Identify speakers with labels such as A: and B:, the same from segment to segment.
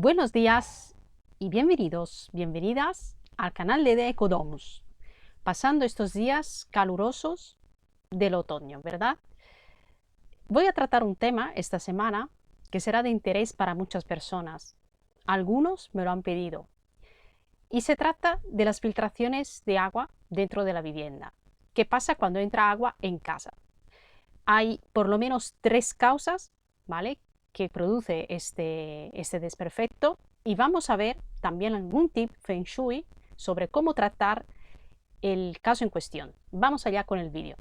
A: Buenos días y bienvenidas al canal de Ecodomus, pasando estos días calurosos del otoño, ¿verdad? Voy a tratar un tema esta semana que será de interés para muchas personas. Algunos me lo han pedido. Y se trata de las filtraciones de agua dentro de la vivienda. ¿Qué pasa cuando entra agua en casa? Hay por lo menos 3 causas, ¿vale?, que produce este desperfecto, y vamos a ver también algún tip Feng Shui sobre cómo tratar el caso en cuestión. Vamos allá con el vídeo.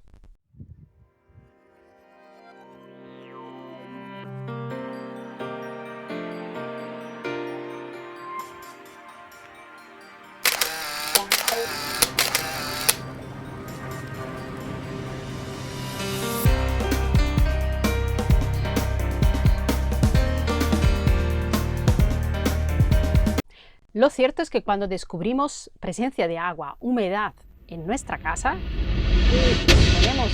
A: Lo cierto es que cuando descubrimos presencia de agua, humedad en nuestra casa, ponemos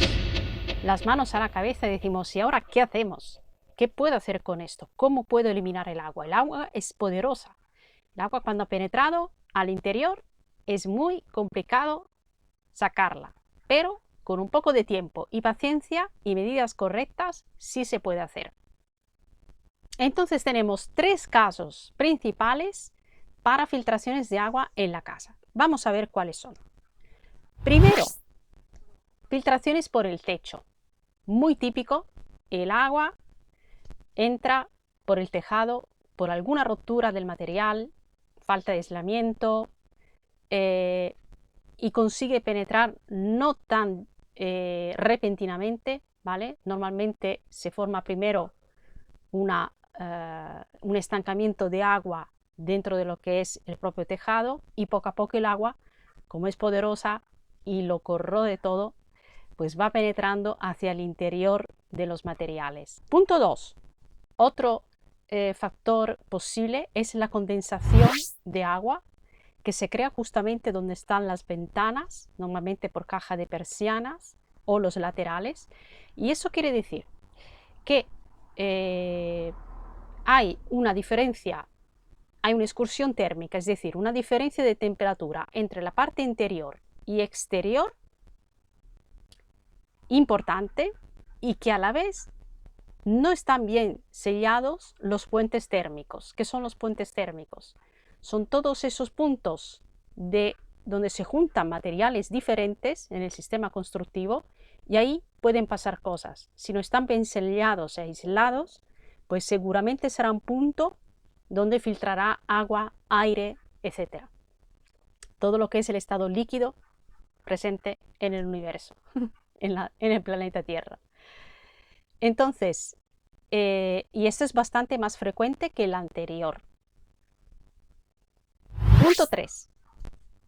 A: las manos a la cabeza y decimos, ¿y ahora qué hacemos? ¿Qué puedo hacer con esto? ¿Cómo puedo eliminar el agua? El agua es poderosa. El agua, cuando ha penetrado al interior, es muy complicado sacarla, pero con un poco de tiempo y paciencia y medidas correctas sí se puede hacer. Entonces tenemos 3 casos principales para filtraciones de agua en la casa. Vamos a ver cuáles son. Primero, filtraciones por el techo. Muy típico, el agua entra por el tejado por alguna rotura del material, falta de aislamiento, y consigue penetrar no tan repentinamente, ¿vale? Normalmente se forma primero un estancamiento de agua dentro de lo que es el propio tejado, y poco a poco el agua, como es poderosa y lo corrode todo, pues va penetrando hacia el interior de los materiales. Punto 2. Otro factor posible es la condensación de agua que se crea justamente donde están las ventanas, normalmente por caja de persianas o los laterales. Y eso quiere decir que hay una diferencia, hay una excursión térmica, es decir, una diferencia de temperatura entre la parte interior y exterior importante, y que a la vez no están bien sellados los puentes térmicos. ¿Qué son los puentes térmicos? Son todos esos puntos de donde se juntan materiales diferentes en el sistema constructivo, y ahí pueden pasar cosas. Si no están bien sellados e aislados, pues seguramente será un punto donde filtrará agua, aire, etc. Todo lo que es el estado líquido presente en el universo, en el planeta Tierra. Entonces, y esto es bastante más frecuente que el anterior. Punto 3.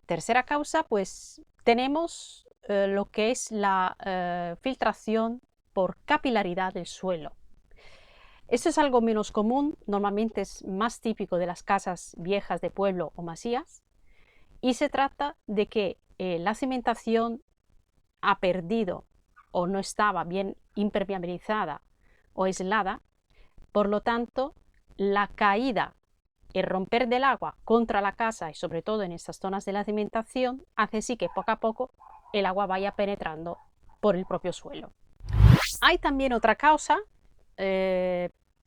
A: Tercera causa, pues tenemos lo que es la filtración por capilaridad del suelo. Esto es algo menos común, normalmente es más típico de las casas viejas de pueblo o masías, y se trata de que la cimentación ha perdido o no estaba bien impermeabilizada o aislada. Por lo tanto, la caída, el romper del agua contra la casa, y sobre todo en estas zonas de la cimentación, hace sí que poco a poco el agua vaya penetrando por el propio suelo. Hay también otra causa,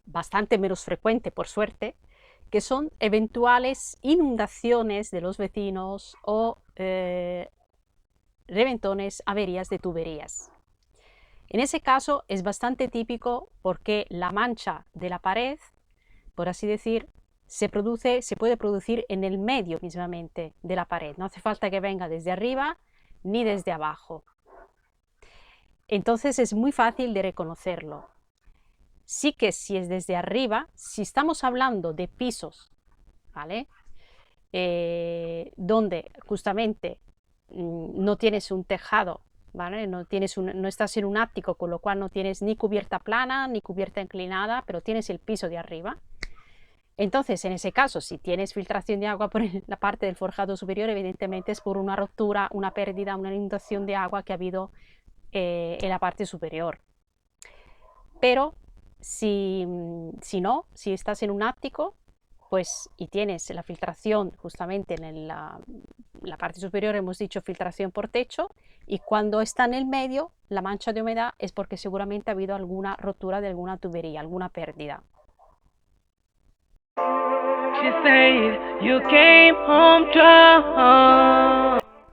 A: bastante menos frecuente por suerte, que son eventuales inundaciones de los vecinos o reventones, averías de tuberías. En ese caso es bastante típico porque la mancha de la pared, por así decir, se puede producir en el medio mismamente de la pared. No hace falta que venga desde arriba ni desde abajo. Entonces es muy fácil de reconocerlo. Sí que si es desde arriba, si estamos hablando de pisos, ¿vale?, donde justamente no tienes un tejado, ¿vale?, no estás en un ático, con lo cual no tienes ni cubierta plana ni cubierta inclinada, pero tienes el piso de arriba. Entonces, en ese caso, si tienes filtración de agua por la parte del forjado superior, evidentemente es por una ruptura, una pérdida, una inundación de agua que ha habido en la parte superior. Pero si estás en un ático, pues, y tienes la filtración justamente en la parte superior, hemos dicho filtración por techo, y cuando está en el medio, la mancha de humedad es porque seguramente ha habido alguna rotura de alguna tubería, alguna pérdida.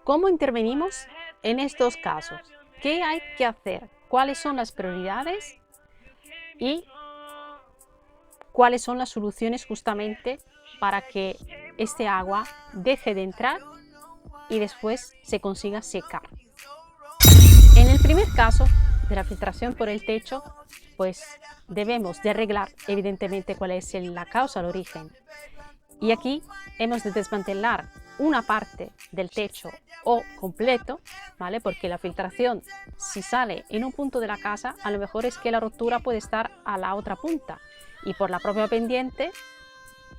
A: ¿Cómo intervenimos en estos casos? ¿Qué hay que hacer? ¿Cuáles son las prioridades? Y cuáles son las soluciones justamente para que este agua deje de entrar y después se consiga secar. En el primer caso de la filtración por el techo, pues debemos de arreglar evidentemente cuál es la causa, el origen. Y aquí hemos de desmantelar una parte del techo o completo, ¿vale? Porque la filtración, si sale en un punto de la casa, a lo mejor es que la rotura puede estar a la otra punta y por la propia pendiente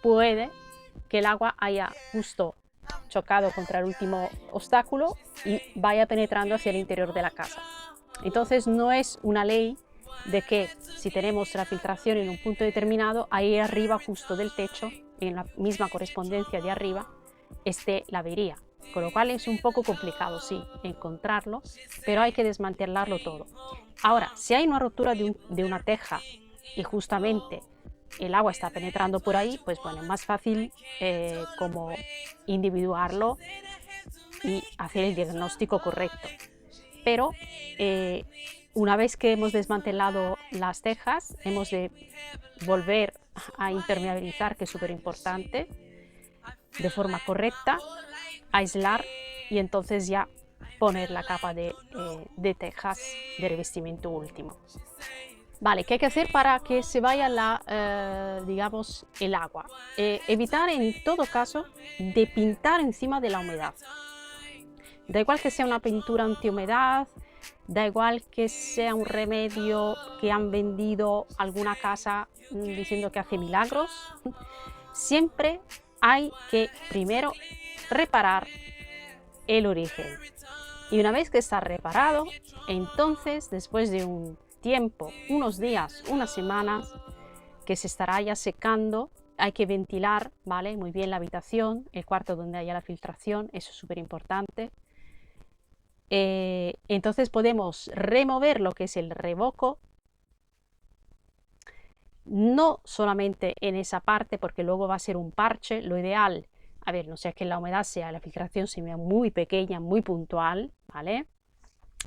A: puede que el agua haya justo chocado contra el último obstáculo y vaya penetrando hacia el interior de la casa. Entonces no es una ley de que si tenemos la filtración en un punto determinado, ahí arriba justo del techo, en la misma correspondencia de arriba, esté la avería. Con lo cual es un poco complicado, sí, encontrarlo, pero hay que desmantelarlo todo. Ahora, si hay una rotura de una teja y justamente el agua está penetrando por ahí, pues bueno, es más fácil como individuarlo y hacer el diagnóstico correcto. Pero una vez que hemos desmantelado las tejas, hemos de volver a impermeabilizar, que es súper importante, de forma correcta, aislar y entonces ya poner la capa de tejas de revestimiento último. Vale, ¿qué hay que hacer para que se vaya digamos, el agua? Evitar en todo caso de pintar encima de la humedad. Da igual que sea una pintura antihumedad, da igual que sea un remedio que han vendido alguna casa diciendo que hace milagros. Siempre hay que primero reparar el origen. Y una vez que está reparado, entonces después de un tiempo, unos días, unas semanas, que se estará ya secando, hay que ventilar, ¿vale? Muy bien la habitación, el cuarto donde haya la filtración, eso es súper importante. Entonces podemos remover lo que es el revoco, no solamente en esa parte, porque luego va a ser un parche. Lo ideal, a ver, no sea que la humedad sea, la filtración sea muy pequeña, muy puntual, ¿vale?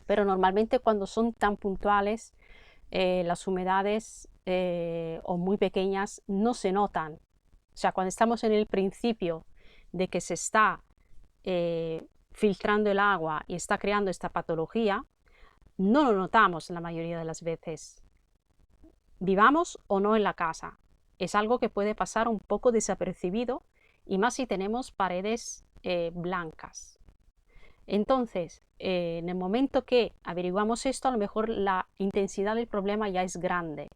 A: Pero normalmente cuando son tan puntuales, las humedades o muy pequeñas no se notan. O sea, cuando estamos en el principio de que se está filtrando el agua y está creando esta patología, no lo notamos la mayoría de las veces. Vivamos o no en la casa, es algo que puede pasar un poco desapercibido y más si tenemos paredes blancas. Entonces, en el momento que averiguamos esto, a lo mejor la intensidad del problema ya es grande.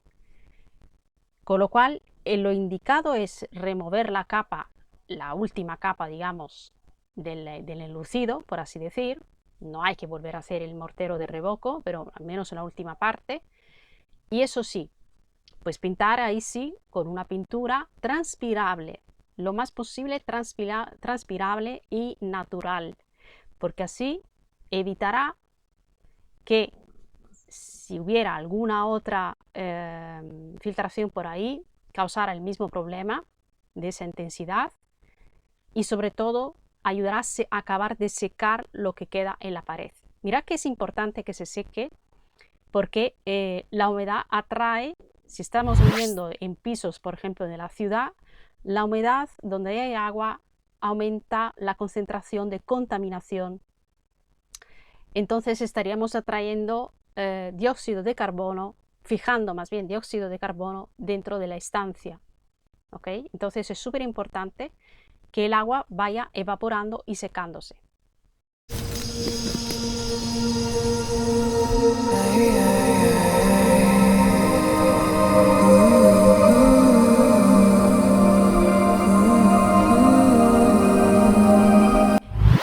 A: Con lo cual, lo indicado es remover la capa, la última capa, digamos, del enlucido, por así decir. No hay que volver a hacer el mortero de revoco, pero al menos en la última parte. Y eso sí, pues pintar ahí sí con una pintura transpirable, lo más posible transpirable y natural, porque así evitará que si hubiera alguna otra filtración por ahí, causara el mismo problema de esa intensidad y sobre todo ayudará a acabar de secar lo que queda en la pared. Mirad que es importante que se seque porque la humedad atrae, si estamos viviendo en pisos, por ejemplo, de la ciudad, la humedad donde hay agua aumenta la concentración de contaminación. Entonces estaríamos atrayendo dióxido de carbono, fijando más bien dióxido de carbono dentro de la estancia. ¿Okay? Entonces es súper importante que el agua vaya evaporando y secándose.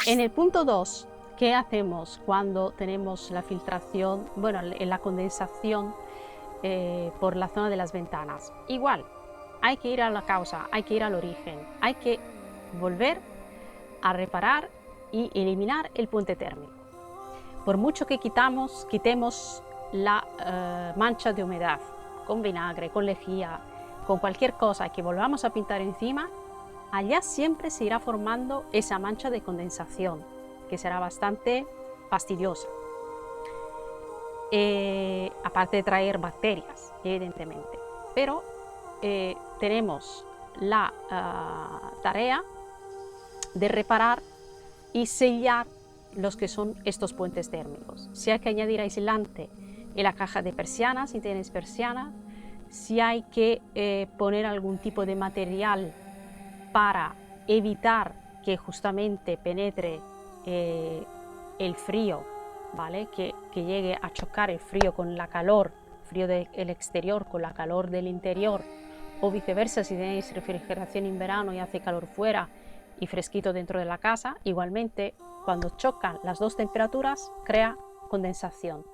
A: En el punto 2, ¿qué hacemos cuando tenemos la filtración, bueno, la condensación por la zona de las ventanas? Igual, hay que ir a la causa, hay que ir al origen, hay que volver a reparar y eliminar el puente térmico. Por mucho que quitemos la mancha de humedad con vinagre, con lejía, con cualquier cosa que volvamos a pintar encima, allá siempre se irá formando esa mancha de condensación, que será bastante fastidiosa. Aparte de traer bacterias, evidentemente. Pero tenemos la tarea de reparar y sellar los que son estos puentes térmicos. Si hay que añadir aislante en la caja de persianas, si tienes persianas, si hay que poner algún tipo de material para evitar que justamente penetre el frío, ¿vale? Que llegue a chocar el frío con la calor, frío del exterior con la calor del interior, o viceversa, si tenéis refrigeración en verano y hace calor fuera y fresquito dentro de la casa, igualmente cuando chocan las dos temperaturas crea condensación.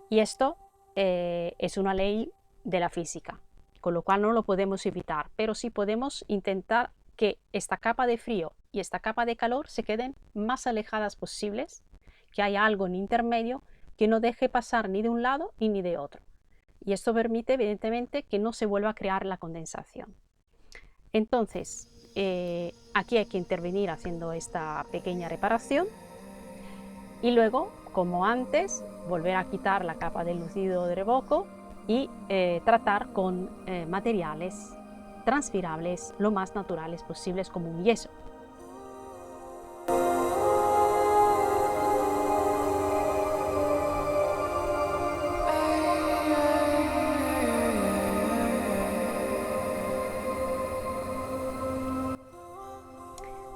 A: Y esto es una ley de la física, con lo cual no lo podemos evitar, pero sí podemos intentar que esta capa de frío y esta capa de calor se queden más alejadas posibles, que haya algo en intermedio que no deje pasar ni de un lado ni de otro. Y esto permite evidentemente que no se vuelva a crear la condensación. Entonces, aquí hay que intervenir haciendo esta pequeña reparación y luego, como antes, volver a quitar la capa de lucido de revoco y tratar con materiales transpirables lo más naturales posibles, como un yeso.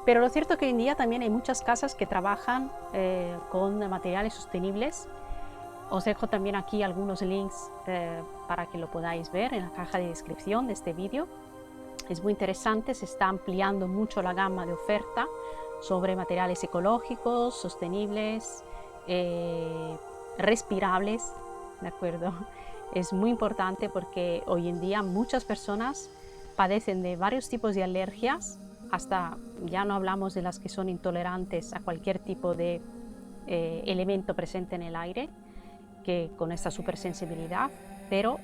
A: Pero lo cierto es que hoy en día también hay muchas casas que trabajan con materiales sostenibles. Os dejo también aquí algunos links para que lo podáis ver en la caja de descripción de este vídeo. Es muy interesante, se está ampliando mucho la gama de oferta sobre materiales ecológicos, sostenibles, respirables, ¿de acuerdo? Es muy importante porque hoy en día muchas personas padecen de varios tipos de alergias, hasta ya no hablamos de las que son intolerantes a cualquier tipo de elemento presente en el aire, que con esta supersensibilidad, pero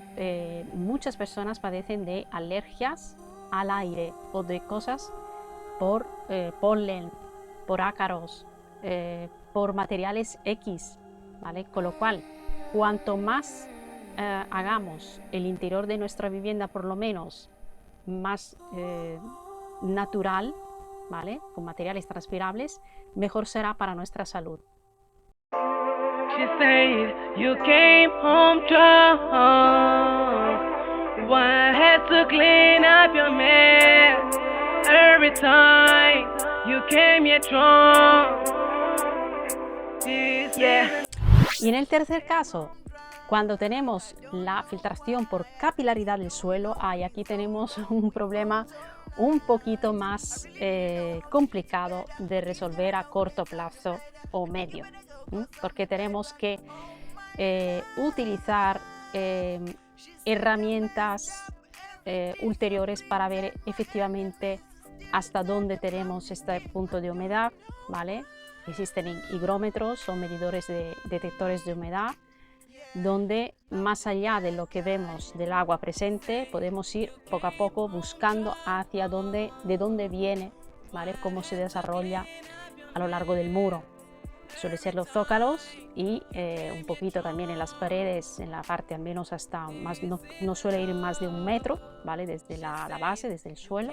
A: muchas personas padecen de alergias al aire o de cosas por polen, por ácaros, por materiales X, ¿vale? Con lo cual, cuanto más hagamos el interior de nuestra vivienda, por lo menos más natural, ¿vale? Con materiales transpirables, mejor será para nuestra salud.
B: She said you came home drunk. One has to clean up your mess. Every time you came here drunk. Yeah.
A: Y en el tercer caso, cuando tenemos la filtración por capilaridad del suelo, aquí tenemos un problema un poquito más complicado de resolver a corto plazo o medio, porque tenemos que utilizar herramientas ulteriores para ver efectivamente hasta dónde tenemos este punto de humedad, ¿vale? Existen higrómetros o medidores de detectores de humedad, donde más allá de lo que vemos del agua presente, podemos ir poco a poco buscando hacia dónde, de dónde viene, ¿vale? Cómo se desarrolla a lo largo del muro. Suele ser los zócalos y un poquito también en las paredes, en la parte al menos hasta más, no suele ir más de 1 metro, ¿vale? Desde la base, desde el suelo,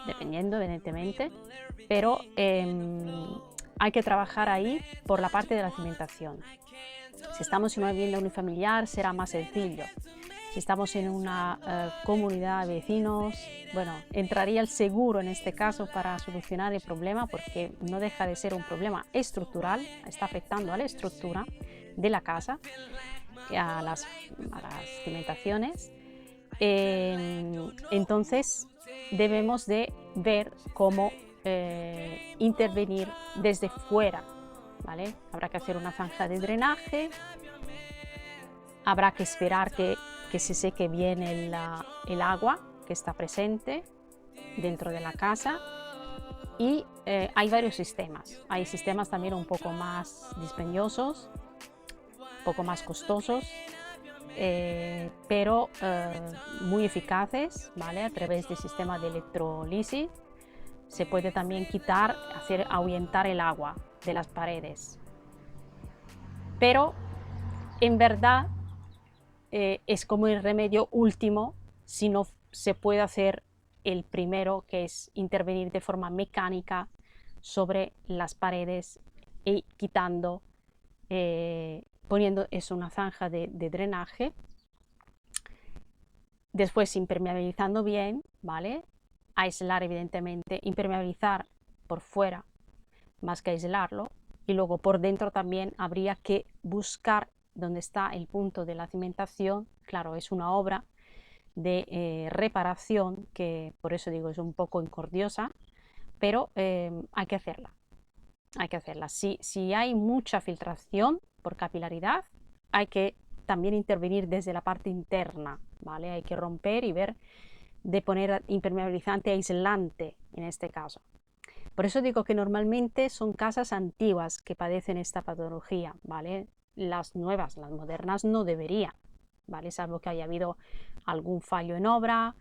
A: dependiendo evidentemente, pero hay que trabajar ahí por la parte de la cimentación. Si estamos en una vivienda unifamiliar será más sencillo. Si estamos en una comunidad de vecinos, bueno, entraría el seguro en este caso para solucionar el problema, porque no deja de ser un problema estructural, está afectando a la estructura de la casa, a las cimentaciones. Entonces debemos de ver cómo intervenir desde fuera, ¿vale? Habrá que hacer una zanja de drenaje, habrá que esperar que se seque bien el agua, que está presente dentro de la casa. Y hay varios sistemas. Hay sistemas también un poco más dispendiosos, un poco más costosos, pero muy eficaces, ¿vale? A través del sistema de electrolisis se puede también hacer ahuyentar el agua de las paredes. Pero en verdad es como el remedio último si no se puede hacer el primero, que es intervenir de forma mecánica sobre las paredes y quitando, poniendo una zanja de drenaje, después impermeabilizando bien, ¿vale? Aislar evidentemente, impermeabilizar por fuera más que aislarlo, y luego por dentro también habría que buscar dónde está el punto de la cimentación. Claro, es una obra de reparación que por eso digo es un poco incordiosa, pero hay que hacerla. Si hay mucha filtración por capilaridad, hay que también intervenir desde la parte interna, ¿vale? Hay que romper y ver de poner impermeabilizante aislante en este caso. Por eso digo que normalmente son casas antiguas que padecen esta patología, ¿vale? Las nuevas, las modernas no deberían, ¿vale? Salvo que haya habido algún fallo en obra,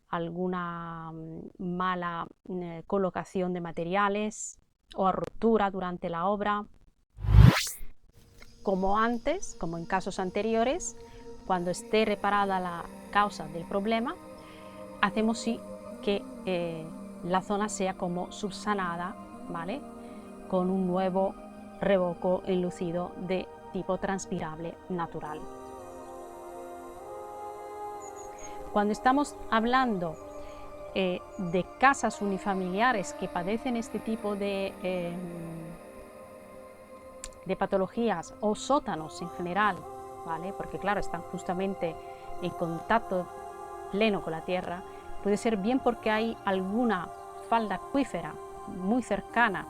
A: alguna mala colocación de materiales o ruptura durante la obra. Como antes, como en casos anteriores, cuando esté reparada la causa del problema, hacemos sí que la zona sea como subsanada, ¿vale? Con un nuevo revoco enlucido de tipo transpirable natural. Cuando estamos hablando de casas unifamiliares que padecen este tipo de patologías, o sótanos en general, ¿vale? Porque claro, están justamente en contacto pleno con la tierra, puede ser bien porque hay alguna falda acuífera muy cercana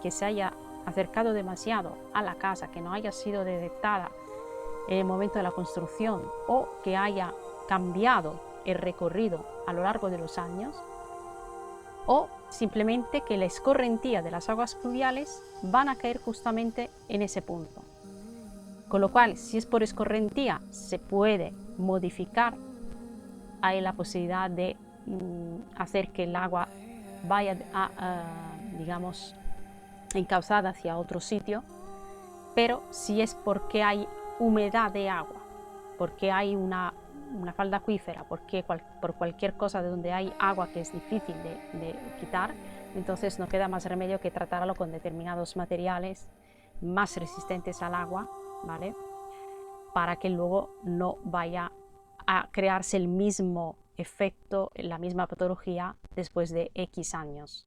A: que se haya acercado demasiado a la casa, que no haya sido detectada en el momento de la construcción, o que haya cambiado el recorrido a lo largo de los años, o simplemente que la escorrentía de las aguas pluviales van a caer justamente en ese punto. Con lo cual, si es por escorrentía, se puede modificar. Hay la posibilidad de hacer que el agua vaya digamos, encauzada hacia otro sitio. Pero si es porque hay humedad de agua, porque hay una falda acuífera, por cualquier cosa de donde hay agua que es difícil de quitar, entonces no queda más remedio que tratarlo con determinados materiales más resistentes al agua, ¿vale? Para que luego no vaya a crearse el mismo efecto, la misma patología después de X años.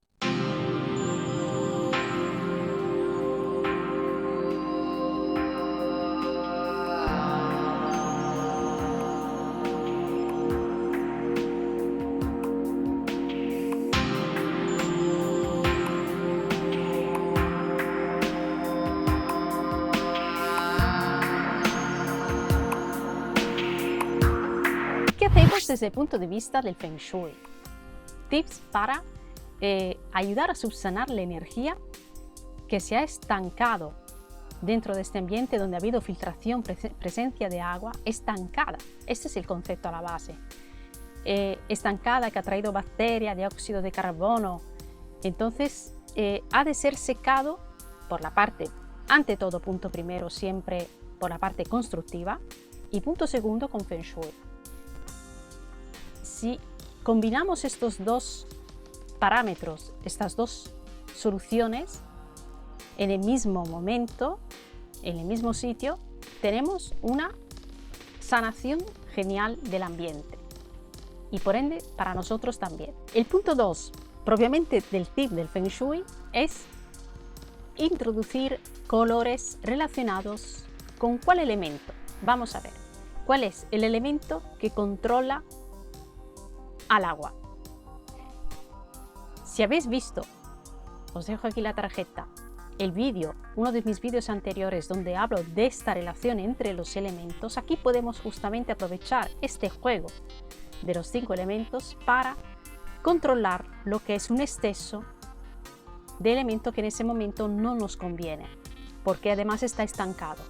A: ¿Qué hacemos desde el punto de vista del Feng Shui? Tips para ayudar a subsanar la energía que se ha estancado dentro de este ambiente donde ha habido filtración, presencia de agua estancada. Este es el concepto a la base. Estancada, que ha traído bacterias, dióxido de carbono. Entonces, ha de ser secado por la parte, ante todo, punto primero, siempre por la parte constructiva, y punto segundo, con Feng Shui. Si combinamos estos dos parámetros, estas dos soluciones, en el mismo momento, en el mismo sitio, tenemos una sanación genial del ambiente y por ende para nosotros también. El punto 2, propiamente del tip del Feng Shui, es introducir colores relacionados con ¿cuál elemento? Vamos a ver, ¿cuál es el elemento que controla al agua? Si habéis visto, os dejo aquí la tarjeta, el vídeo, uno de mis vídeos anteriores donde hablo de esta relación entre los elementos, aquí podemos justamente aprovechar este juego de los 5 elementos para controlar lo que es un exceso de elemento que en ese momento no nos conviene, porque además está estancado.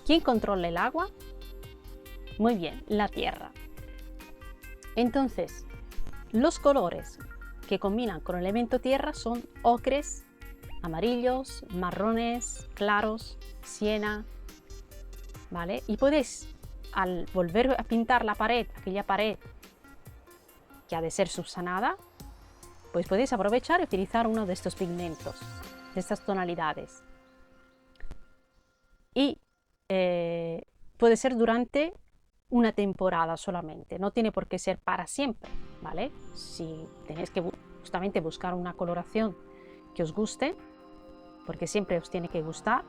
A: ¿Quién controla el agua? Muy bien, la tierra. Entonces, los colores que combinan con el elemento tierra son ocres, amarillos, marrones, claros, siena, ¿vale? Y podéis, al volver a pintar la pared, aquella pared que ha de ser subsanada, pues podéis aprovechar y utilizar uno de estos pigmentos, de estas tonalidades. Y puede ser durante una temporada solamente, no tiene por qué ser para siempre, ¿vale? Si tenéis que justamente buscar una coloración que os guste, porque siempre os tiene que gustar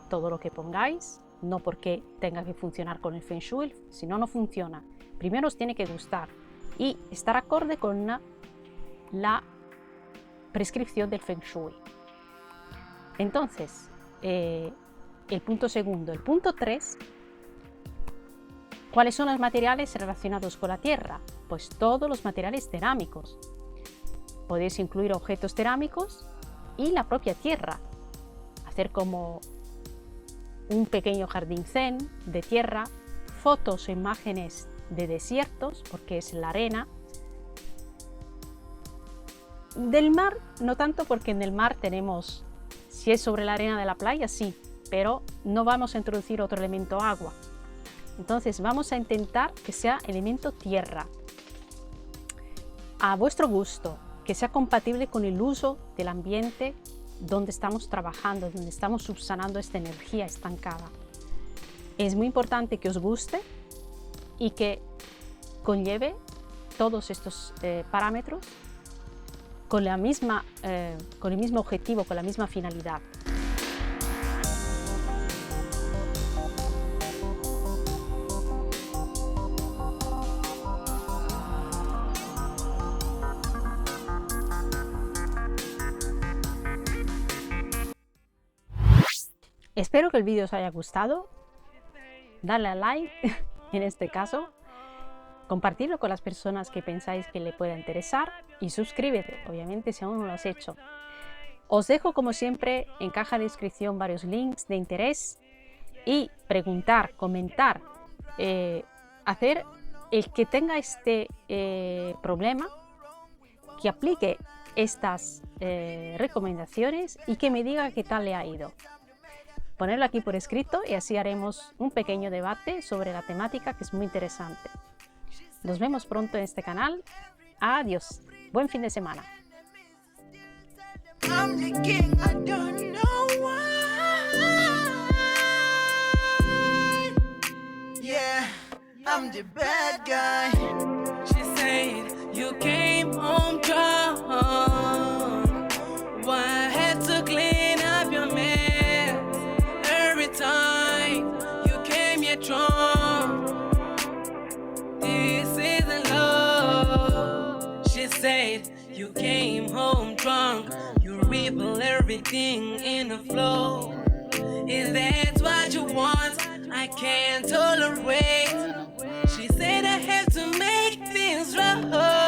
A: todo lo que pongáis, no porque tenga que funcionar con el Feng Shui, si no, no funciona. Primero os tiene que gustar y estar acorde con la prescripción del Feng Shui. Entonces, el punto segundo. El punto 3, ¿cuáles son los materiales relacionados con la tierra? Pues todos los materiales cerámicos. Podéis incluir objetos cerámicos y la propia tierra. Hacer como un pequeño jardín zen de tierra, fotos o imágenes de desiertos, porque es la arena. Del mar, no tanto, porque en el mar tenemos, si es sobre la arena de la playa, sí, pero no vamos a introducir otro elemento agua. Entonces vamos a intentar que sea elemento tierra, a vuestro gusto, que sea compatible con el uso del ambiente donde estamos trabajando, donde estamos subsanando esta energía estancada. Es muy importante que os guste y que conlleve todos estos parámetros con el mismo objetivo, con la misma finalidad. Espero que el vídeo os haya gustado. Dale a like en este caso, compartirlo con las personas que pensáis que le pueda interesar y suscríbete, obviamente, si aún no lo has hecho. Os dejo, como siempre, en caja de descripción varios links de interés y preguntar, comentar, hacer el que tenga este problema, que aplique estas recomendaciones y que me diga qué tal le ha ido. Ponerlo aquí por escrito y así haremos un pequeño debate sobre la temática, que es muy interesante. Nos vemos pronto en este canal. Adiós. Buen fin de semana. I'm the king, I don't know why. Yeah, I'm the bad guy. She said you came home drunk. Why I had to clean up your mess every time you came here drunk. This isn't love. She said you came home drunk. You ripple everything in the flow. Is that what you want? I can't tolerate. She said I have to make things right.